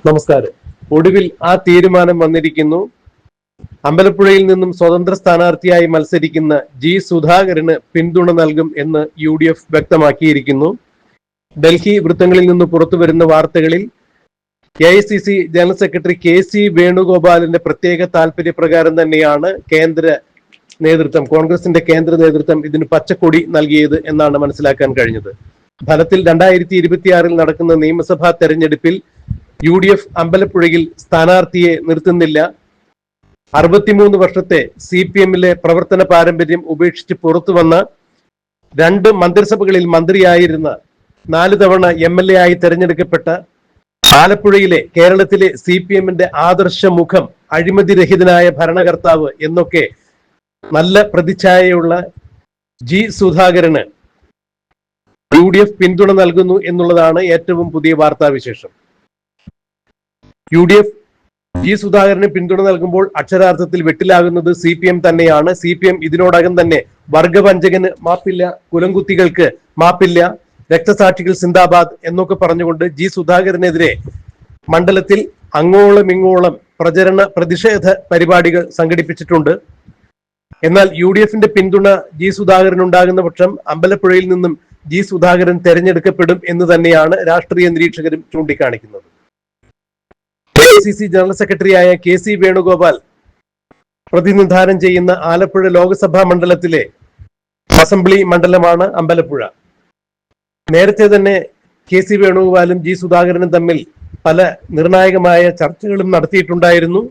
നമസ്കാരം. ഒടുവിൽ ആ തീരുമാനം വന്നിരിക്കുന്നു. അമ്പലപ്പുഴയിൽ നിന്നും സ്വതന്ത്ര സ്ഥാനാർത്ഥിയായി മത്സരിക്കുന്ന ജി സുധാകരന് പിന്തുണ നൽകും എന്ന് UDF വ്യക്തമാക്കിയിരിക്കുന്നു. ഡൽഹി വൃത്തങ്ങളിൽ നിന്ന് പുറത്തു വരുന്ന വാർത്തകളിൽ AICC ജനറൽ സെക്രട്ടറി KC വേണുഗോപാലിന്റെ പ്രത്യേക താല്പര്യപ്രകാരം തന്നെയാണ് കോൺഗ്രസിന്റെ കേന്ദ്ര നേതൃത്വം ഇതിന് പച്ചക്കൊടി നൽകിയത് എന്നാണ് മനസ്സിലാക്കാൻ കഴിഞ്ഞത്. ഫലത്തിൽ 2026 നടക്കുന്ന നിയമസഭാ തെരഞ്ഞെടുപ്പിൽ UDF അമ്പലപ്പുഴയിൽ സ്ഥാനാർത്ഥിയെ നിർത്തുന്നില്ല. 63 വർഷത്തെ CPM-ലെ പ്രവർത്തന പാരമ്പര്യം ഉപേക്ഷിച്ച് പുറത്തു വന്ന 2 മന്ത്രിസഭകളിൽ മന്ത്രിയായിരുന്ന 4 തവണ MLA ആയി തെരഞ്ഞെടുക്കപ്പെട്ട ആലപ്പുഴയിലെ കേരളത്തിലെ CPM-ന്റെ ആദർശ മുഖം, അഴിമതിരഹിതനായ ഭരണകർത്താവ് എന്നൊക്കെ നല്ല പ്രതിച്ഛായയുള്ള ജി സുധാകരന് UDF പിന്തുണ നൽകുന്നു എന്നുള്ളതാണ് ഏറ്റവും പുതിയ വാർത്താവിശേഷം. UDF ജി സുധാകരന് പിന്തുണ നൽകുമ്പോൾ അക്ഷരാർത്ഥത്തിൽ വെട്ടിലാകുന്നത് CPM തന്നെയാണ്. CPM ഇതിനോടകം തന്നെ വർഗവഞ്ചകന് മാപ്പില്ല, കുലംകുത്തികൾക്ക് മാപ്പില്ല, രക്തസാക്ഷികൾ സിന്ദാബാദ് എന്നൊക്കെ പറഞ്ഞുകൊണ്ട് ജി സുധാകരനെതിരെ മണ്ഡലത്തിൽ അങ്ങോളം ഇങ്ങോളം പ്രതിഷേധ പരിപാടികൾ സംഘടിപ്പിച്ചിട്ടുണ്ട്. എന്നാൽ UDF-ന്റെ പിന്തുണ ജി സുധാകരൻ ഉണ്ടാകുന്ന പക്ഷം അമ്പലപ്പുഴയിൽ നിന്നും ജി സുധാകരൻ തെരഞ്ഞെടുക്കപ്പെടും എന്ന് തന്നെയാണ് രാഷ്ട്രീയ നിരീക്ഷകരും ചൂണ്ടിക്കാണിക്കുന്നത്. AICC ജനറൽ സെക്രട്ടറിയായ KC വേണുഗോപാൽ പ്രതിനിധാനം ചെയ്യുന്ന ആലപ്പുഴ ലോക്സഭാ മണ്ഡലത്തിലെ അസംബ്ലി മണ്ഡലമാണ് അമ്പലപ്പുഴ. നേരത്തെ തന്നെ KC വേണുഗോപാലും ജി സുധാകരനും തമ്മിൽ പല നിർണായകമായ ചർച്ചകളും നടത്തിയിട്ടുണ്ടായിരുന്നു.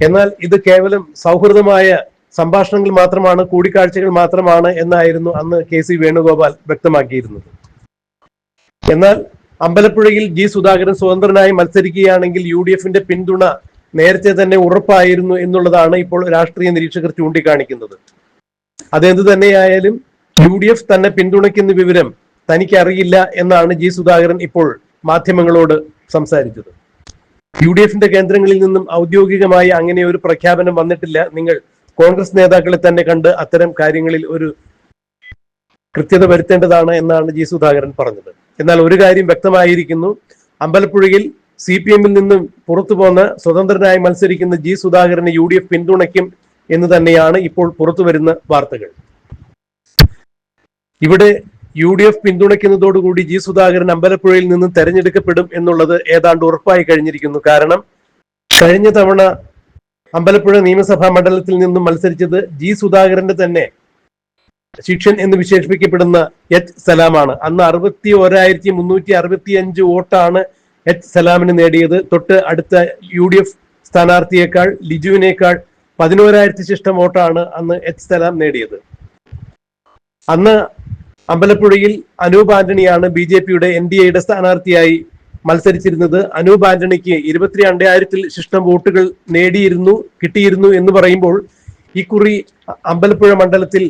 എന്നാൽ ഇത് കേവലം സൗഹൃദമായ സംഭാഷണങ്ങൾ മാത്രമാണ്, കൂടിക്കാഴ്ചകൾ മാത്രമാണ് എന്നായിരുന്നു അന്ന് KC വേണുഗോപാൽ വ്യക്തമാക്കിയിരുന്നത്. എന്നാൽ അമ്പലപ്പുഴയിൽ ജി സുധാകരൻ സ്വതന്ത്രനായി മത്സരിക്കുകയാണെങ്കിൽ UDF-ന്റെ പിന്തുണ നേരത്തെ തന്നെ ഉറപ്പായിരുന്നു എന്നുള്ളതാണ് ഇപ്പോൾ രാഷ്ട്രീയ നിരീക്ഷകർ ചൂണ്ടിക്കാണിക്കുന്നത്. അതെന്ത് തന്നെയായാലും UDF തന്നെ പിന്തുണയ്ക്കുന്ന വിവരം തനിക്ക് അറിയില്ല എന്നാണ് ജി സുധാകരൻ ഇപ്പോൾ മാധ്യമങ്ങളോട് സംസാരിച്ചത്. UDF-ന്റെ കേന്ദ്രങ്ങളിൽ നിന്നും ഔദ്യോഗികമായി അങ്ങനെ ഒരു പ്രഖ്യാപനം വന്നിട്ടില്ല. നിങ്ങൾ കോൺഗ്രസ് നേതാക്കളെ തന്നെ കണ്ട് അത്തരം കാര്യങ്ങളിൽ ഒരു കൃത്യത വരുത്തേണ്ടതാണ് എന്നാണ് ജി സുധാകരൻ പറഞ്ഞത്. എന്നാൽ ഒരു കാര്യം വ്യക്തമായിരിക്കുന്നു, അമ്പലപ്പുഴയിൽ CPM-ൽ നിന്നും പുറത്തു പോന്ന സ്വതന്ത്രനായി മത്സരിക്കുന്ന ജി സുധാകരനെ UDF പിന്തുണയ്ക്കും എന്ന് തന്നെയാണ് ഇപ്പോൾ പുറത്തു വരുന്ന വാർത്തകൾ. ഇവിടെ UDF പിന്തുണയ്ക്കുന്നതോടുകൂടി ജി സുധാകരൻ അമ്പലപ്പുഴയിൽ നിന്നും തെരഞ്ഞെടുക്കപ്പെടും എന്നുള്ളത് ഏതാണ്ട് ഉറപ്പായി കഴിഞ്ഞിരിക്കുന്നു. കാരണം കഴിഞ്ഞ തവണ അമ്പലപ്പുഴ നിയമസഭാ മണ്ഡലത്തിൽ നിന്നും മത്സരിച്ചത് ജി സുധാകരന്റെ തന്നെ ശിക്ഷൻ എന്ന് വിശേഷിപ്പിക്കപ്പെടുന്ന H സലാമാണ്. അന്ന് 61,365 വോട്ടാണ് H സലാമിന് നേടിയത്. തൊട്ട് അടുത്ത UDF സ്ഥാനാർത്ഥിയേക്കാൾ, ലിജുവിനേക്കാൾ 11,000 ശിഷ്ടം വോട്ടാണ് അന്ന് H സലാം നേടിയത്. അന്ന് അമ്പലപ്പുഴയിൽ അനൂപ് ആന്റണിയാണ് BJP-യുടെ NDA-യുടെ സ്ഥാനാർത്ഥിയായി മത്സരിച്ചിരുന്നത്. അനൂപ് ആന്റണിക്ക് 22,000 ശിഷ്ടം വോട്ടുകൾ കിട്ടിയിരുന്നു എന്ന് പറയുമ്പോൾ ഇക്കുറി അമ്പലപ്പുഴ മണ്ഡലത്തിൽ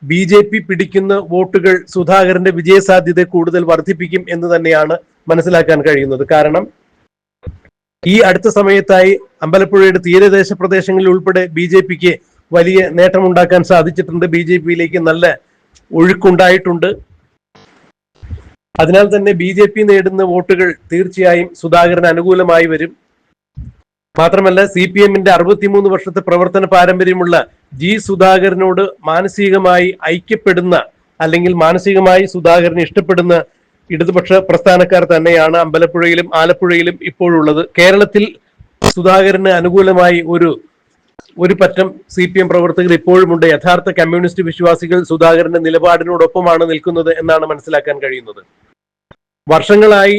BJP പിടിക്കുന്ന വോട്ടുകൾ സുധാകരന്റെ വിജയസാധ്യത കൂടുതൽ വർദ്ധിപ്പിക്കും എന്ന് തന്നെയാണ് മനസ്സിലാക്കാൻ കഴിയുന്നത്. കാരണം ഈ അടുത്ത സമയത്തായി അമ്പലപ്പുഴയുടെ തീരദേശ പ്രദേശങ്ങളിൽ ഉൾപ്പെടെ BJP-ക്ക് വലിയ നേട്ടമുണ്ടാക്കാൻ സാധിച്ചിട്ടുണ്ട്. BJP-യിലേക്ക് നല്ല ഒഴുക്കുണ്ടായിട്ടുണ്ട്. അതിനാൽ തന്നെ BJP നേടുന്ന വോട്ടുകൾ തീർച്ചയായും സുധാകരന് അനുകൂലമായി വരും. മാത്രമല്ല CPM-ന്റെ 63 വർഷത്തെ പ്രവർത്തന പാരമ്പര്യമുള്ള ജി സുധാകരനോട് മാനസികമായി ഐക്യപ്പെടുന്ന, അല്ലെങ്കിൽ മാനസികമായി സുധാകരനെ ഇഷ്ടപ്പെടുന്ന ഇടതുപക്ഷ പ്രസ്ഥാനക്കാർ തന്നെയാണ് അമ്പലപ്പുഴയിലും ആലപ്പുഴയിലും ഇപ്പോഴുള്ളത്. കേരളത്തിൽ സുധാകരന് അനുകൂലമായി ഒരു പറ്റം CPM പ്രവർത്തകർ ഇപ്പോഴുമുണ്ട്. യഥാർത്ഥ കമ്മ്യൂണിസ്റ്റ് വിശ്വാസികൾ സുധാകരന്റെ നിലപാടിനോടൊപ്പമാണ് നിൽക്കുന്നത് എന്നാണ് മനസ്സിലാക്കാൻ കഴിയുന്നത്. വർഷങ്ങളായി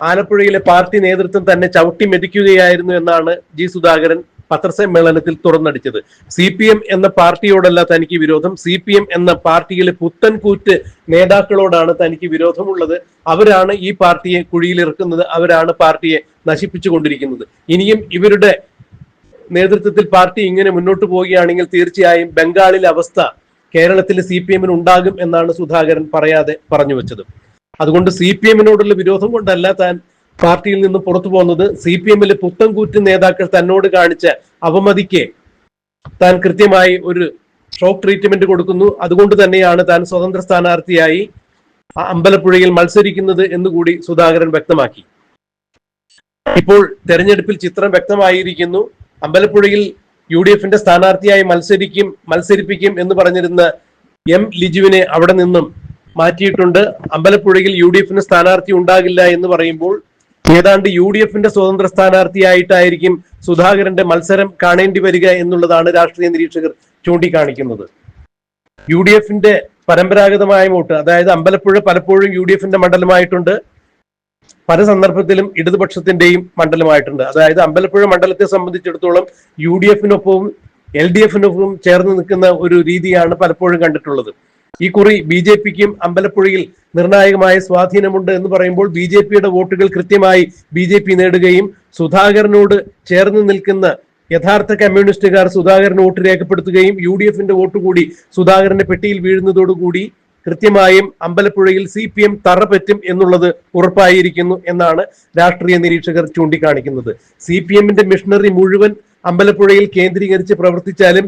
ആലപ്പുഴയിലെ പാർട്ടി നേതൃത്വം തന്നെ ചവിട്ടി മെതിക്കുകയായിരുന്നു എന്നാണ് ജി സുധാകരൻ പത്രസമ്മേളനത്തിൽ തുറന്നടിച്ചത്. CPM എന്ന പാർട്ടിയോടല്ല തനിക്ക് വിരോധം, CPM എന്ന പാർട്ടിയിലെ പുത്തൻകൂറ്റ് നേതാക്കളോടാണ് തനിക്ക് വിരോധമുള്ളത്. അവരാണ് ഈ പാർട്ടിയെ കുഴിയിലിറക്കുന്നത്, അവരാണ് പാർട്ടിയെ നശിപ്പിച്ചു കൊണ്ടിരിക്കുന്നത്. ഇനിയും ഇവരുടെ നേതൃത്വത്തിൽ പാർട്ടി ഇങ്ങനെ മുന്നോട്ട് പോവുകയാണെങ്കിൽ തീർച്ചയായും ബംഗാളിലെ അവസ്ഥ കേരളത്തിലെ CPM-ന് ഉണ്ടാകും എന്നാണ് സുധാകരൻ പറയാതെ പറഞ്ഞു വെച്ചത്. അതുകൊണ്ട് CPM-നോടുള്ള വിരോധം കൊണ്ടല്ല താൻ പാർട്ടിയിൽ നിന്ന് പുറത്തു പോകുന്നത്. CPM-ലെ പുത്തൻകൂറ്റ് നേതാക്കൾ തന്നോട് കാണിച്ച അവമതിക്ക് താൻ കൃത്യമായി ഒരു ഷോക്ക് ട്രീറ്റ്മെന്റ് കൊടുക്കുന്നു. അതുകൊണ്ട് തന്നെയാണ് താൻ സ്വതന്ത്ര സ്ഥാനാർത്ഥിയായി അമ്പലപ്പുഴയിൽ മത്സരിക്കുന്നത് എന്നുകൂടി സുധാകരൻ വ്യക്തമാക്കി. ഇപ്പോൾ തെരഞ്ഞെടുപ്പിൽ ചിത്രം വ്യക്തമായിരിക്കുന്നു. അമ്പലപ്പുഴയിൽ UDFന്റെ സ്ഥാനാർത്ഥിയായി മത്സരിപ്പിക്കും എന്ന് പറഞ്ഞിരുന്ന M ലിജുവിനെ അവിടെ നിന്നും മാറ്റിയിട്ടുണ്ട്. അമ്പലപ്പുഴയിൽ UDFന് സ്ഥാനാർത്ഥി ഉണ്ടാകില്ല എന്ന് പറയുമ്പോൾ ഏതാണ്ട് UDFന്റെ സ്വതന്ത്ര സ്ഥാനാർത്ഥിയായിട്ടായിരിക്കും സുധാകരന്റെ മത്സരം കാണേണ്ടി വരിക എന്നുള്ളതാണ് രാഷ്ട്രീയ നിരീക്ഷകർ ചൂണ്ടിക്കാണിക്കുന്നത്. UDFന്റെ പരമ്പരാഗതമായ വോട്ട്, അതായത് അമ്പലപ്പുഴ പലപ്പോഴും UDFന്റെ മണ്ഡലമായിട്ടുണ്ട്, പല സന്ദർഭത്തിലും ഇടതുപക്ഷത്തിന്റെയും മണ്ഡലമായിട്ടുണ്ട്. അതായത് അമ്പലപ്പുഴ മണ്ഡലത്തെ സംബന്ധിച്ചിടത്തോളം UDFനൊപ്പവും LDFനൊപ്പവും ചേർന്ന് നിൽക്കുന്ന ഒരു രീതിയാണ് പലപ്പോഴും കണ്ടിട്ടുള്ളത്. ഈ കുറി BJPക്കും അമ്പലപ്പുഴയിൽ നിർണായകമായ സ്വാധീനമുണ്ട് എന്ന് പറയുമ്പോൾ BJPയുടെ വോട്ടുകൾ കൃത്യമായി BJP നേടുകയും സുധാകരനോട് ചേർന്ന് നിൽക്കുന്ന യഥാർത്ഥ കമ്മ്യൂണിസ്റ്റുകാർ സുധാകരന് വോട്ട് രേഖപ്പെടുത്തുകയും UDFന്റെ വോട്ട് കൂടി സുധാകരന്റെ പെട്ടിയിൽ വീഴുന്നതോടുകൂടി കൃത്യമായും അമ്പലപ്പുഴയിൽ CPM തറപറ്റും എന്നുള്ളത് ഉറപ്പായിരിക്കുന്നു എന്നാണ് രാഷ്ട്രീയ നിരീക്ഷകർ ചൂണ്ടിക്കാണിക്കുന്നത്. CPMന്റെ മിഷണറി മുഴുവൻ അമ്പലപ്പുഴയിൽ കേന്ദ്രീകരിച്ച് പ്രവർത്തിച്ചാലും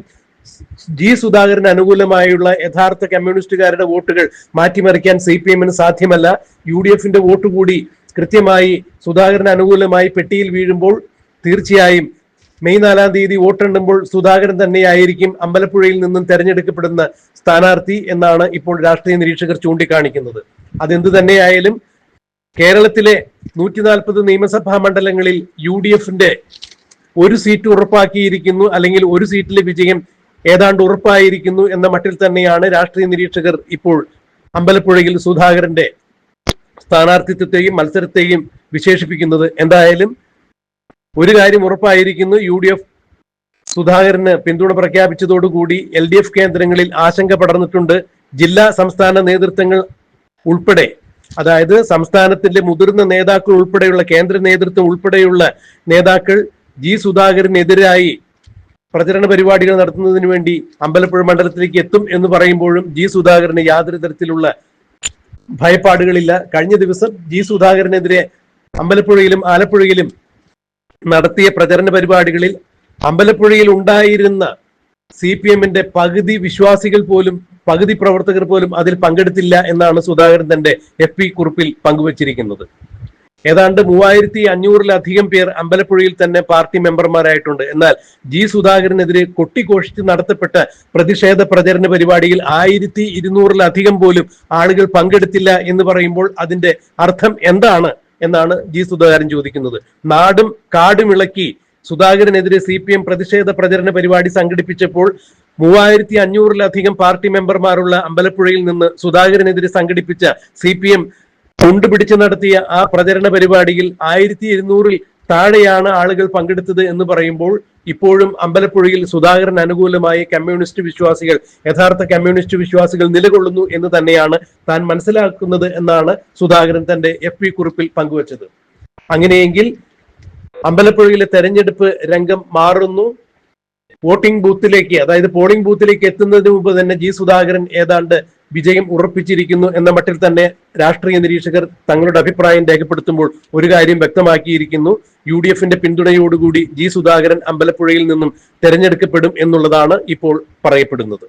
സുധാകരന് അനുകൂലമായുള്ള യഥാർത്ഥ കമ്മ്യൂണിസ്റ്റുകാരുടെ വോട്ടുകൾ മാറ്റിമറിക്കാൻ CPMന് സാധ്യമല്ല. UDFന്റെ വോട്ട് കൂടി കൃത്യമായി സുധാകരന് അനുകൂലമായി പെട്ടിയിൽ വീഴുമ്പോൾ തീർച്ചയായും മെയ് 4-ാം തീയതി വോട്ടെണ്ണുമ്പോൾ സുധാകരൻ തന്നെയായിരിക്കും അമ്പലപ്പുഴയിൽ നിന്നും തെരഞ്ഞെടുക്കപ്പെടുന്ന സ്ഥാനാർത്ഥി എന്നാണ് ഇപ്പോൾ രാഷ്ട്രീയ നിരീക്ഷകർ ചൂണ്ടിക്കാണിക്കുന്നത്. അതെന്ത് തന്നെയായാലും കേരളത്തിലെ 140 നിയമസഭാ മണ്ഡലങ്ങളിൽ UDFന്റെ ഒരു സീറ്റ് ഉറപ്പാക്കിയിരിക്കുന്നു, അല്ലെങ്കിൽ ഒരു സീറ്റിലെ വിജയം ഏതാണ്ട് ഉറപ്പായിരിക്കുന്നു എന്ന മട്ടിൽ തന്നെയാണ് രാഷ്ട്രീയ നിരീക്ഷകർ ഇപ്പോൾ അമ്പലപ്പുഴയിൽ സുധാകരന്റെ സ്ഥാനാർത്ഥിത്വത്തെയും മത്സരത്തെയും വിശേഷിപ്പിക്കുന്നത്. എന്തായാലും ഒരു കാര്യം ഉറപ്പായിരിക്കുന്നു, UDF സുധാകരന് പിന്തുണ പ്രഖ്യാപിച്ചതോടുകൂടി LDF കേന്ദ്രങ്ങളിൽ ആശങ്ക പടർന്നിട്ടുണ്ട്. ജില്ലാ സംസ്ഥാന നേതൃത്വങ്ങൾ ഉൾപ്പെടെ, അതായത് സംസ്ഥാനത്തിന്റെ മുതിർന്ന നേതാക്കൾ ഉൾപ്പെടെയുള്ള കേന്ദ്ര നേതൃത്വം ഉൾപ്പെടെയുള്ള നേതാക്കൾ സുധാകരനെതിരായി പ്രചരണ പരിപാടികൾ നടത്തുന്നതിന് വേണ്ടി അമ്പലപ്പുഴ മണ്ഡലത്തിലേക്ക് എത്തും എന്ന് പറയുമ്പോഴും സുധാകരന് യാതൊരു തരത്തിലുള്ള ഭയപ്പാടുകളില്ല. കഴിഞ്ഞ ദിവസം സുധാകരനെതിരെ അമ്പലപ്പുഴയിലും ആലപ്പുഴയിലും നടത്തിയ പ്രചരണ പരിപാടികളിൽ അമ്പലപ്പുഴയിൽ ഉണ്ടായിരുന്ന CPMന്റെ പകുതി പ്രവർത്തകർ പോലും അതിൽ പങ്കെടുത്തില്ല എന്നാണ് സുധാകരൻ തന്റെ FB കുറിപ്പിൽ പങ്കുവച്ചിരിക്കുന്നത്. ഏതാണ്ട് 3500-ലധികം പേർ അമ്പലപ്പുഴയിൽ തന്നെ പാർട്ടി മെമ്പർമാരായിട്ടുണ്ട്. എന്നാൽ സുധാകരനെതിരെ കൊട്ടിഘോഷിച്ച് നടത്തപ്പെട്ട പ്രതിഷേധ പ്രചരണ പരിപാടിയിൽ 1200-ലധികം പോലും ആളുകൾ പങ്കെടുത്തില്ല എന്ന് പറയുമ്പോൾ അതിന്റെ അർത്ഥം എന്താണ് എന്നാണ് സുധാകരൻ ചോദിക്കുന്നത്. നാടും കാടും ഇളക്കി സുധാകരനെതിരെ CPM പ്രതിഷേധ പ്രചരണ പരിപാടി സംഘടിപ്പിച്ചപ്പോൾ 3500-ലധികം പാർട്ടി മെമ്പർമാരുള്ള അമ്പലപ്പുഴയിൽ നിന്ന് സുധാകരനെതിരെ സംഘടിപ്പിച്ച CPM കൊണ്ടുപിടിച്ച് നടത്തിയ ആ പ്രചരണ പരിപാടിയിൽ 1200-ൽ താഴെയാണ് ആളുകൾ പങ്കെടുത്തത് എന്ന് പറയുമ്പോൾ ഇപ്പോഴും അമ്പലപ്പുഴയിൽ സുധാകരൻ അനുകൂലമായി യഥാർത്ഥ കമ്മ്യൂണിസ്റ്റ് വിശ്വാസികൾ നിലകൊള്ളുന്നു എന്ന് തന്നെയാണ് താൻ മനസ്സിലാക്കുന്നത് എന്നാണ് സുധാകരൻ തന്റെ FB കുറിപ്പിൽ പങ്കുവച്ചത്. അങ്ങനെയെങ്കിൽ അമ്പലപ്പുഴയിലെ തെരഞ്ഞെടുപ്പ് രംഗം മാറുന്നു. വോട്ടിംഗ് ബൂത്തിലേക്ക്, അതായത് പോളിംഗ് ബൂത്തിലേക്ക് എത്തുന്നതിന് മുമ്പ് തന്നെ സുധാകരൻ ഏതാണ്ട് വിജയം ഉറപ്പിച്ചിരിക്കുന്നു എന്ന മട്ടിൽ തന്നെ രാഷ്ട്രീയ നിരീക്ഷകർ തങ്ങളുടെ അഭിപ്രായം രേഖപ്പെടുത്തുമ്പോൾ ഒരു കാര്യം വ്യക്തമാക്കിയിരിക്കുന്നു, UDFന്റെ പിന്തുണയോടുകൂടി സുധാകരൻ അമ്പലപ്പുഴയിൽ നിന്നും തെരഞ്ഞെടുക്കപ്പെടും എന്നുള്ളതാണ് ഇപ്പോൾ പറയപ്പെടുന്നത്.